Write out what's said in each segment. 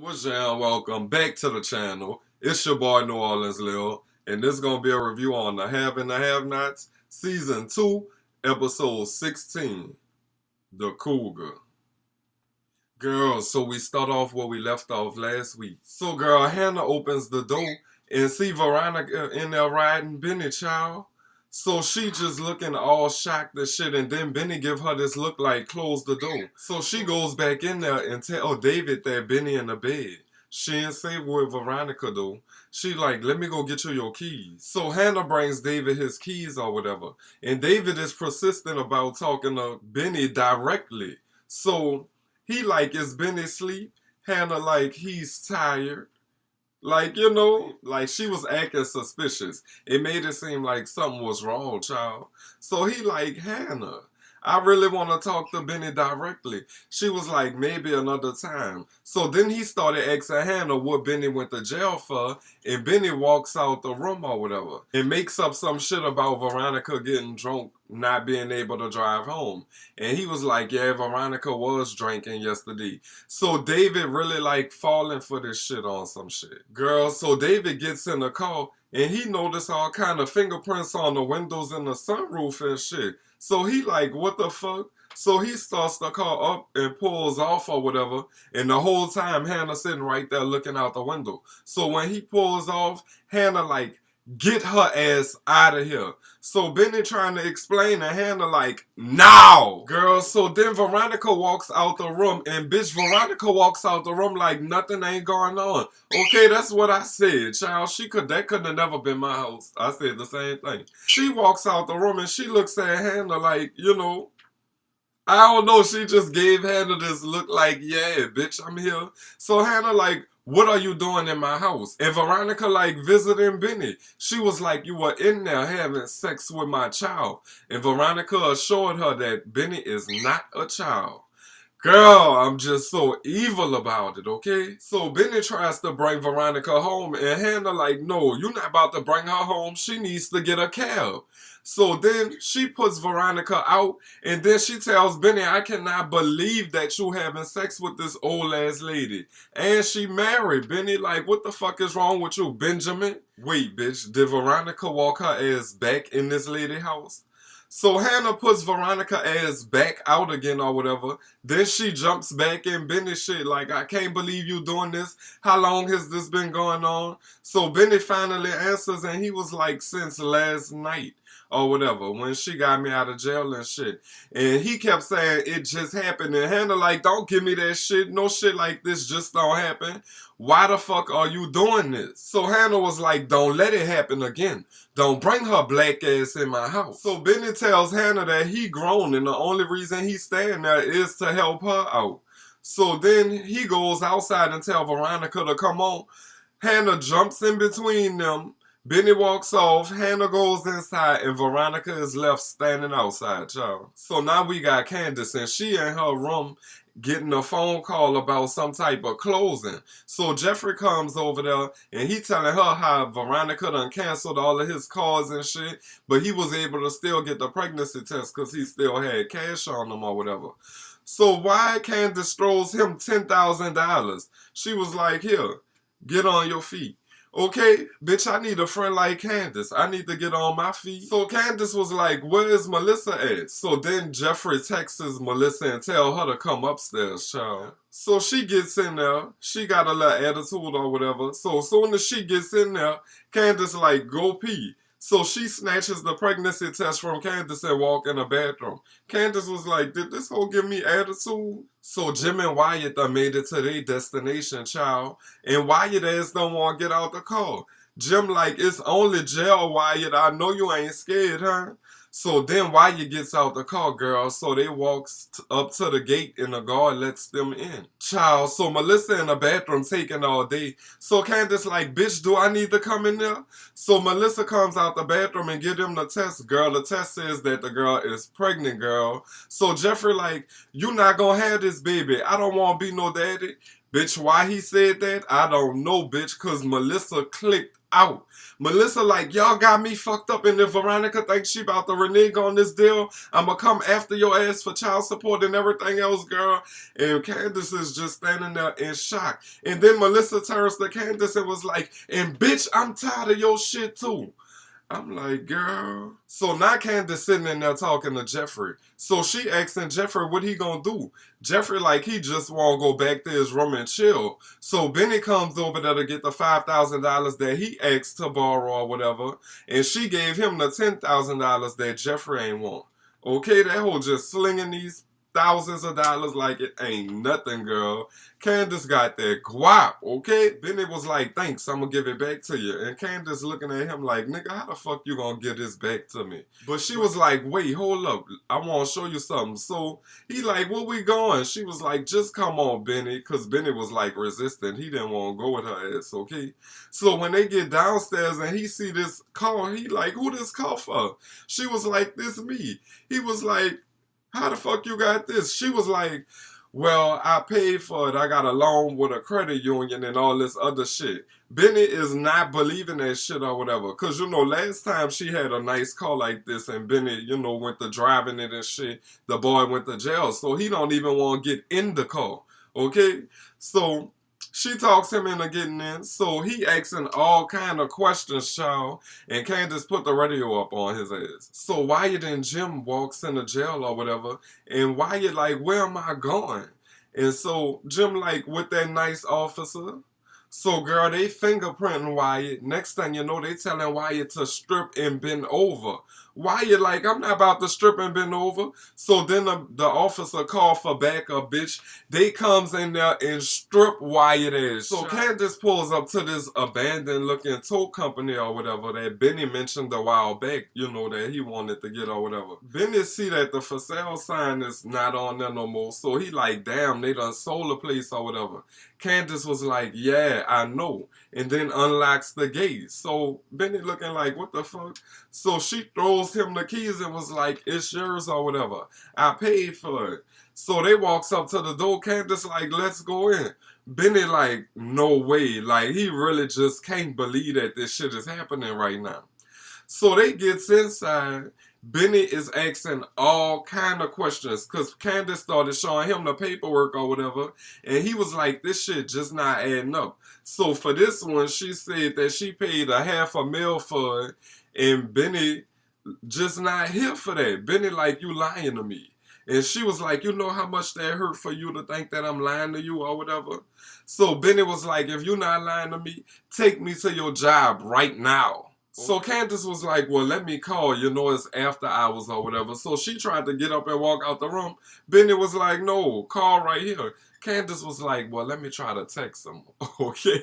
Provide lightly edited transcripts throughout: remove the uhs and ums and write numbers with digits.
What's up? Welcome back to the channel. It's your boy NewOrleansLil, and this is gonna be a review on the Have and the Have-Nots, Season 2, Episode 16, The Cougar. Girl, so we start off where we left off last week. So girl, Hanna opens the door and see Veronica in there riding Benny, child. So she just looking all shocked and shit, and then Benny give her this look like close the door. So she goes back in there and tell David that Benny in the bed. She ain't say with Veronica though. She like, let me go get you your keys. So Hanna brings David his keys or whatever. And David is persistent about talking to Benny directly. So he like, is Benny asleep? Hanna like, he's tired. Like, you know, like she was acting suspicious. It made it seem like something was wrong, child. So he like, Hanna, I really want to talk to Benny directly. She was like, maybe another time. So then he started asking Hanna what Benny went to jail for, and Benny walks out the room or whatever and makes up some shit about Veronica getting drunk, not being able to drive home. And he was like, yeah, Veronica was drinking yesterday. So David really like falling for this shit on some shit. Girl, so David gets in the car and he noticed all kind of fingerprints on the windows and the sunroof and shit. So he like, what the fuck? So he starts the car up and pulls off or whatever. And the whole time Hanna sitting right there looking out the window. So when he pulls off, Hanna like, get her ass out of here. So Benny trying to explain and Hanna like, now! Girl, so then Veronica walks out the room and bitch Veronica walks out the room like nothing ain't going on. Okay, that's what I said, child. That could have never been my house. I said the same thing. She walks out the room and she looks at Hanna like, you know, I don't know, she just gave Hanna this look like, yeah, bitch, I'm here. So Hanna like, what are you doing in my house? And Veronica like visiting Benny. She was like, you were in there having sex with my child. And Veronica assured her that Benny is not a child. Girl, I'm just so evil about it, okay? So Benny tries to bring Veronica home and Hanna like, no, you're not about to bring her home. She needs to get a cab. So then she puts Veronica out and then she tells Benny, I cannot believe that you having sex with this old ass lady. And she married. Benny like, what the fuck is wrong with you, Benjamin? Wait, bitch, did Veronica walk her ass back in this lady house? So Hanna puts Veronica ass back out again or whatever. Then she jumps back in Benny shit like, I can't believe you doing this. How long has this been going on? So Benny finally answers and he was like, since last night or whatever, when she got me out of jail and shit. And he kept saying it just happened. And Hanna like, don't give me that shit. No shit like this just don't happen. Why the fuck are you doing this? So Hanna was like, don't let it happen again. Don't bring her black ass in my house. So Benny tells Hanna that he grown and the only reason he's staying there is to help her out. So then he goes outside and tells Veronica to come on. Hanna jumps in between them. Benny walks off, Hanna goes inside, and Veronica is left standing outside, child. So now we got Candace, and she in her room getting a phone call about some type of closing. So Jeffery comes over there, and he telling her how Veronica done canceled all of his calls and shit, but he was able to still get the pregnancy test because he still had cash on him or whatever. So why Candace throws him $10,000? She was like, here, get on your feet. Okay, bitch, I need a friend like Candace. I need to get on my feet. So Candace was like, where is Melissa at? So then Jeffery texts Melissa and tell her to come upstairs, child. So she gets in there. She got a little attitude or whatever. So as soon as she gets in there, Candace like, go pee. So she snatches the pregnancy test from Candace and walk in the bathroom. Candace was like, did this hoe give me attitude? So Jim and Wyatt done made it to their destination, child. And Wyatt ass don't want to get out the car. Jim like, it's only jail, Wyatt. I know you ain't scared, huh? So then Wyatt gets out the car, girl. So they walks up to the gate and the guard lets them in. Child, so Melissa in the bathroom taking all day. So Candace like, bitch, do I need to come in there? So Melissa comes out the bathroom and give them the test, girl. The test says that the girl is pregnant, girl. So Jeffery like, you not gonna have this baby. I don't want to be no daddy. Bitch, why he said that? I don't know, bitch, because Melissa clicked out. Melissa like, y'all got me fucked up, and if Veronica thinks she about to renege on this deal, I'ma come after your ass for child support and everything else, girl. And Candace is just standing there in shock. And then Melissa turns to Candace and was like, and bitch, I'm tired of your shit too. I'm like, girl. So now Candace sitting in there talking to Jeffery. So she asking Jeffery what he gonna do. Jeffery like he just wanna go back to his room and chill. So Benny comes over there to get the $5,000 that he asked to borrow or whatever. And she gave him the $10,000 that Jeffery ain't want. Okay, that hoe just slinging these thousands of dollars like it ain't nothing, girl. Candace got that guap, okay? Benny was like, thanks, I'm gonna give it back to you. And Candace looking at him like, nigga, how the fuck you gonna give this back to me? But she was like, wait, hold up, I wanna show you something. So he like, where we going? She was like, just come on, Benny, because Benny was like resistant. He didn't want to go with her ass, okay? So when they get downstairs and he see this car, he like, who this car for? She was like, this me. He was like, how the fuck you got this? She was like, well, I paid for it. I got a loan with a credit union and all this other shit. Benny is not believing that shit or whatever. Because, you know, last time she had a nice car like this and Benny, you know, went to driving it and shit, the boy went to jail. So he don't even want to get in the car. Okay? So she talks him into getting in, so he asking all kind of questions, child, and Candace put the radio up on his ass. So Wyatt and Jim walks into jail or whatever, and Wyatt like, where am I going? And so Jim like, with that nice officer. So girl, they fingerprinting Wyatt. Next thing you know, they telling Wyatt to strip and bend over. Wyatt like, I'm not about to strip and bend over. So then the officer called for backup, bitch. They comes in there and strip Wyatt ass. So Candace pulls up to this abandoned looking tow company or whatever that Benny mentioned a while back, you know, that he wanted to get or whatever. Benny see that the for sale sign is not on there no more. So he like, damn, they done sold the place or whatever. Candace was like, yeah, I know. And then unlocks the gate. So Benny looking like, what the fuck? So she throws him the keys and was like, it's yours or whatever. I paid for it. So they walks up to the door. Candace like, let's go in. Benny like, no way. Like, he really just can't believe that this shit is happening right now. So they gets inside. Benny is asking all kind of questions because Candace started showing him the paperwork or whatever, and he was like, this shit just not adding up. So for this one, she said that she paid $500,000 for it, and Benny just not here for that. Benny like, you lying to me. And she was like, you know how much that hurt for you to think that I'm lying to you or whatever? So Benny was like, if you're not lying to me, take me to your job right now. So Candace was like, well, let me call, you know, it's after hours or whatever. So she tried to get up and walk out the room. Benny was like, no, call right here. Candace was like, well, let me try to text him. Okay.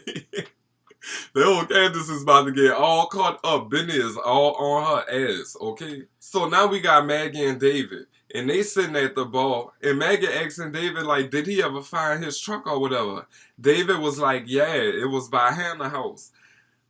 The old Candace is about to get all caught up. Benny is all on her ass, okay? So now we got Maggie and David. And they sitting at the bar. And Maggie asking David, like, did he ever find his truck or whatever? David was like, yeah, it was by Hanna's house.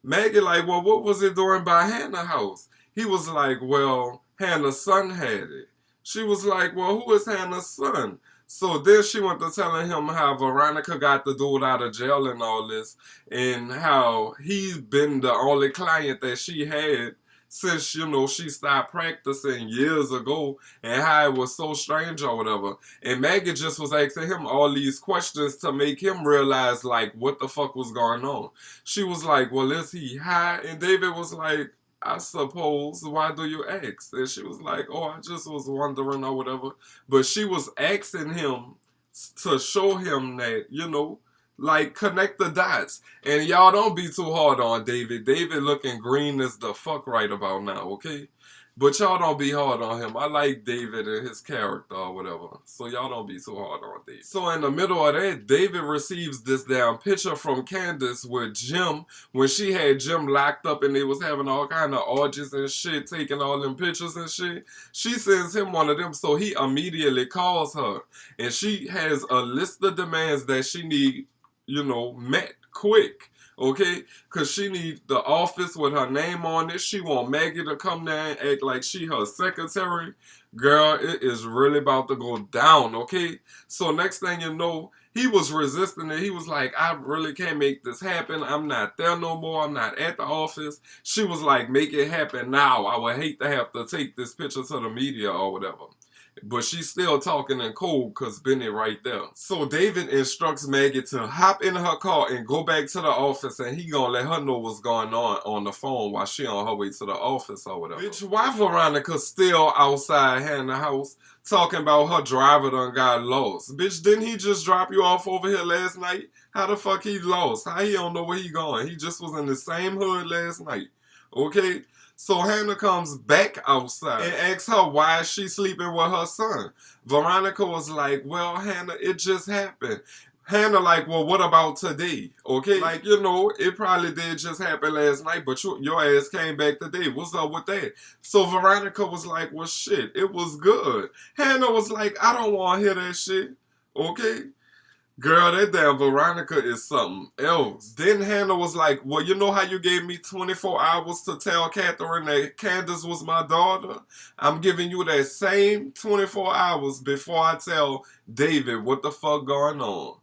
Maggie like, well, what was it doing by Hanna's house? He was like, well, Hanna's son had it. She was like, well, who is Hanna's son? So then she went to telling him how Veronica got the dude out of jail and all this, and how he's been the only client that she had since, you know, she stopped practicing years ago, and how it was so strange or whatever. And Maggie just was asking him all these questions to make him realize, like, what the fuck was going on. She was like, well, is he high? And David was like, I suppose, why do you ask? And she was like, oh, I just was wondering or whatever. But she was asking him to show him that, you know, like, connect the dots. And y'all don't be too hard on David. David looking green as the fuck right about now, okay? But y'all don't be hard on him. I like David and his character or whatever. So y'all don't be too hard on David. So in the middle of that, David receives this damn picture from Candace with Jim. When she had Jim locked up and they was having all kind of orgies and shit, taking all them pictures and shit. She sends him one of them, so he immediately calls her. And she has a list of demands that she need, you know, met quick, okay? Because she need the office with her name on it. She want Maggie to come there and act like she her secretary. Girl, it is really about to go down, okay? So next thing you know, he was resisting it. He was like, I really can't make this happen. I'm not there no more. I'm not at the office. She was like, make it happen now. I would hate to have to take this picture to the media or whatever. But she's still talking in code because Benny right there. So David instructs Maggie to hop in her car and go back to the office, and he gonna let her know what's going on the phone while she on her way to the office or whatever. Bitch, why Veronica still outside Hanna's house talking about her driver done got lost? Bitch, didn't he just drop you off over here last night? How the fuck he lost? How he don't know where he going? He just was in the same hood last night. Okay? So Hanna comes back outside and asks her why is she sleeping with her son. Veronica was like, well, Hanna, it just happened. Hanna like, well, what about today? Okay? Like, you know, it probably did just happen last night, but your ass came back today. What's up with that? So Veronica was like, well, shit, it was good. Hanna was like, I don't want to hear that shit. Okay? Girl, that damn Veronica is something else. Then Hanna was like, well, you know how you gave me 24 hours to tell Katherine that Candace was my daughter? I'm giving you that same 24 hours before I tell David what the fuck going on.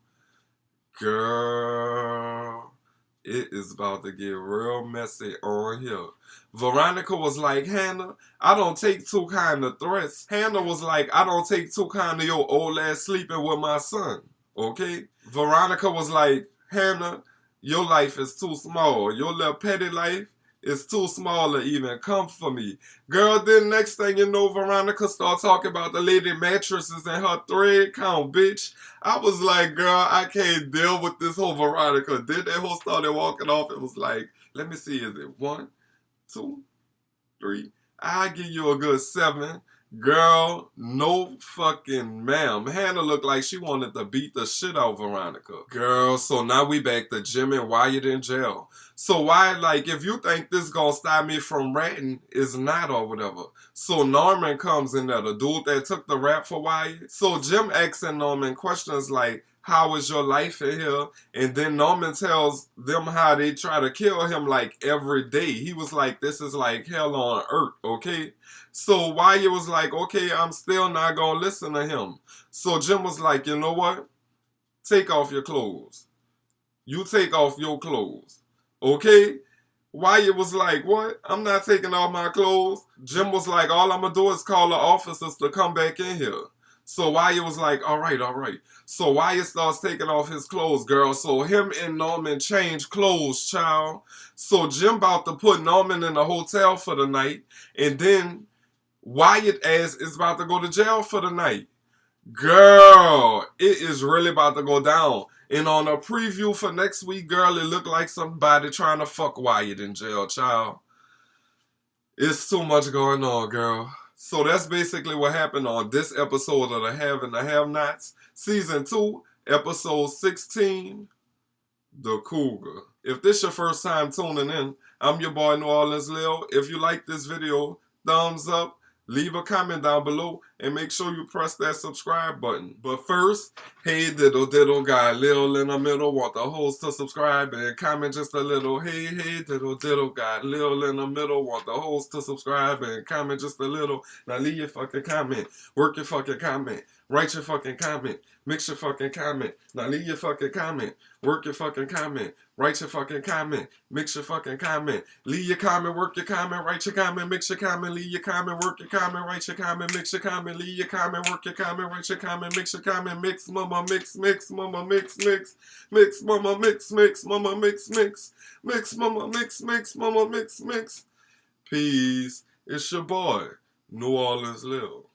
Girl, it is about to get real messy on here. Veronica was like, Hanna, I don't take too kind of threats. Hanna was like, I don't take too kind of your old ass sleeping with my son. Okay? Veronica was like, Hanna, your life is too small. Your little petty life is too small to even come for me. Girl, then next thing you know, Veronica started talking about the lady mattresses and her thread count, bitch. I was like, girl, I can't deal with this whole Veronica. Then that whole started walking off. It was like, let me see, is it 1, 2, 3? I give you a good 7. Girl, no fucking ma'am. Hanna looked like she wanted to beat the shit out of Veronica. Girl, so now we back to Jim and Wyatt in jail. So Wyatt like, if you think this gonna stop me from ratting, it's not or whatever. So Norman comes in there, the dude that took the rap for Wyatt. So Jim asking Norman questions like, how is your life in here? And then Norman tells them how they try to kill him like every day. He was like, this is like hell on earth, okay? So Wyatt was like, okay, I'm still not going to listen to him. So Jim was like, you know what? Take off your clothes. You take off your clothes, okay? Wyatt was like, what? I'm not taking off my clothes. Jim was like, all I'm going to do is call the officers to come back in here. So Wyatt was like, all right, all right. So Wyatt starts taking off his clothes, girl. So him and Norman change clothes, child. So Jim about to put Norman in the hotel for the night. And then Wyatt ass is about to go to jail for the night. Girl, it is really about to go down. And on a preview for next week, girl, it looked like somebody trying to fuck Wyatt in jail, child. It's too much going on, girl. So that's basically what happened on this episode of The Have and the Have-Nots. Season 2, Episode 16, The Cougar. If this your first time tuning in, I'm your boy NewOrleansLil. If you like this video, thumbs up, leave a comment down below, and make sure you press that subscribe button. But first, hey diddle got Lil in the middle, want the host to subscribe and comment just a little. Hey diddle got Lil in the middle, want the host to subscribe and comment just a little. Now leave your fucking comment, work your fucking comment, write your fucking comment, mix your fucking comment. Now leave your fucking comment, work your fucking comment, write your fucking comment, mix your fucking comment. Leave your comment, work your comment, write your comment, mix your comment, leave your comment, work your comment, write your comment, mix your comment, leave your comment, work your comment, write your comment, mix your comment, mix, mama, mix, mama, mix, mix, mama, mix, mama, mix, mix, mama, mix, mama, mix. Peace. It's your boy, NewOrleansLil.